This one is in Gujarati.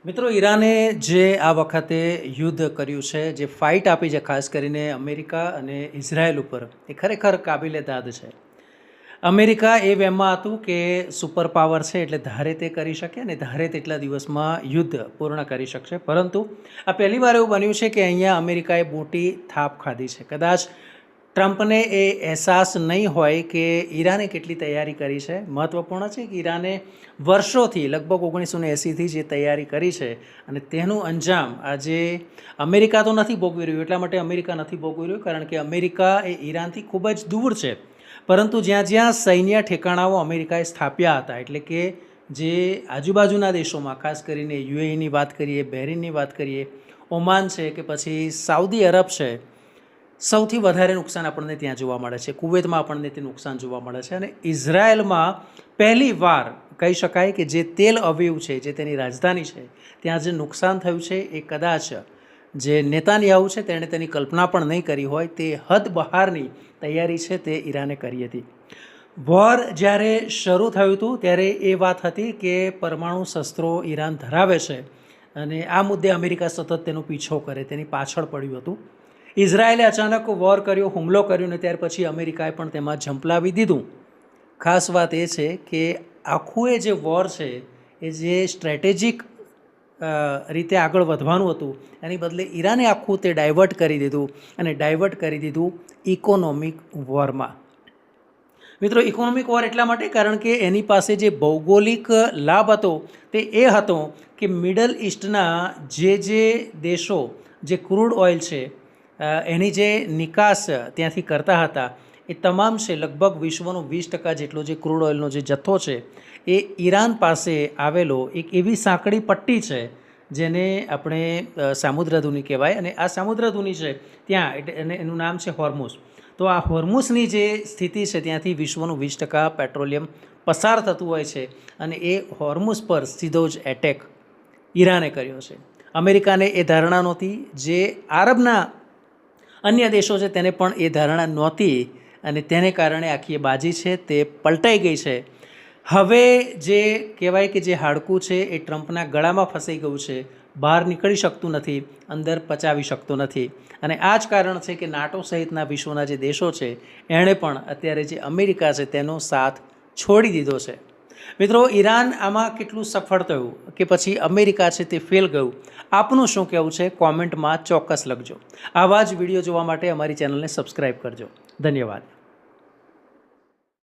મિત્રો, ઈરાને જે આ વખતે યુદ્ધ કર્યું છે, જે ફાઇટ આપી છે ખાસ કરીને અમેરિકા અને ઇઝરાયલ ઉપર, એ ખરેખર કાબિલે દાદ છે. અમેરિકા એ વહેમમાં હતું કે સુપર પાવર છે એટલે ધારે તે કરી શકે અને ધારે તેટલા દિવસમાં યુદ્ધ પૂર્ણ કરી શકશે. પરંતુ આ પહેલીવાર એવું બન્યું છે કે અહીંયા અમેરિકાએ મોટી થાપ ખાધી છે. કદાચ ટ્રમ્પને એ અહેસાસ નહીં હોય કે ઈરાને કેટલી તૈયારી કરી છે. મહત્ત્વપૂર્ણ છે કે ઈરાને વર્ષોથી લગભગ 1980થી જે તૈયારી કરી છે અને તેનું અંજામ આજે અમેરિકા તો નથી ભોગવી રહ્યું. એટલા માટે અમેરિકા નથી ભોગવી રહ્યું કારણ કે અમેરિકા એ ઈરાનથી ખૂબ જ દૂર છે. પરંતુ જ્યાં જ્યાં સૈન્ય ઠેકાણાઓ અમેરિકાએ સ્થાપ્યા હતા, એટલે કે જે આજુબાજુના દેશોમાં, ખાસ કરીને યુએઈની વાત કરીએ, બહેરીનની વાત કરીએ, ઓમાન છે કે પછી સાઉદી અરબ છે, સૌથી વધારે નુકસાન આપણને ત્યાં જોવા મળે છે. કુવૈતમાં આપણને તે નુકસાન જોવા મળે છે. અને ઇઝરાયલમાં પહેલી વાર કહી શકાય કે જે તેલ અવીવ છે, જે તેની રાજધાની છે, ત્યાં જે નુકસાન થયું છે એ કદાચ જે નેતાન્યાહુ છે તેણે તેની કલ્પના પણ નહીં કરી હોય. તે હદ બહારની તૈયારી છે તે ઈરાને કરી હતી. વોર જ્યારે શરૂ થયું હતું ત્યારે એ વાત હતી કે પરમાણુ શસ્ત્રો ઈરાન ધરાવે છે અને આ મુદ્દે અમેરિકા સતત તેનો પીછો કરે, તેની પાછળ પડ્યું હતું. ઇઝરાયલે અચાનક વોર કર્યો, હુમલો કર્યો ને ત્યાર પછી અમેરિકાએ પણ તેમાં ઝંપલાવી દીધું. ખાસ વાત એ છે કે આખું એ જે વોર છે એ જે સ્ટ્રેટેજિક રીતે આગળ વધવાનું હતું એની બદલે ઈરાને આખું તે ડાયવર્ટ કરી દીધું અને ડાયવર્ટ કરી દીધું ઇકોનોમિક વોરમાં. મિત્રો, ઇકોનોમિક વોર એટલા માટે કારણ કે એની પાસે જે ભૌગોલિક લાભ હતો તે એ હતો કે મિડલ ઇસ્ટના જે દેશો જે ક્રૂડ ઓઇલ છે એની જે નિકાસ ત્યાંથી કરતા હતા એ તમામ છે લગભગ વિશ્વનો 20% જેટલો જે ક્રૂડ ઓઇલનો જે જથ્થો છે એ ઈરાન પાસે આવેલો એક એવી સાંકડી પટ્ટી છે જેને આપણે સામુદ્રધુની કહેવાય. અને આ સામુદ્રધુની છે ત્યાં એનું નામ છે હોર્મુઝ. તો આ હોર્મુઝની જે સ્થિતિ છે ત્યાંથી વિશ્વનું 20% પેટ્રોલિયમ પસાર થતું હોય છે અને એ હોર્મુઝ પર સીધો જ એટેક ઈરાને કર્યો છે. અમેરિકાને એ ધારણા નહોતી, જે આરબના અન્ય દેશો છે તેને પણ એ ધારણા નહોતી અને તેને કારણે આખી બાજી છે તે પલટાઈ ગઈ છે. હવે જે કહેવાય કે જે હાડકું છે એ ટ્રમ્પના ગળામાં ફસાઈ ગયું છે, બહાર નીકળી શકતું નથી, અંદર પચાવી શકતું નથી. અને આ જ કારણ છે કે નાટો સહિતના વિશ્વના જે દેશો છે એણે પણ અત્યારે જે અમેરિકા છે તેનો સાથ છોડી દીધો છે. મિત્રો, ઈરાન આમાં કેટલું સફળ થયું કે પછી અમેરિકા છે તે ફેલ ગયું, આપનું શું કહેવું છે કોમેન્ટમાં ચોક્કસ લખજો. આવા જ વિડીયો જોવા માટે અમારી ચેનલને સબસ્ક્રાઈબ કરજો. ધન્યવાદ.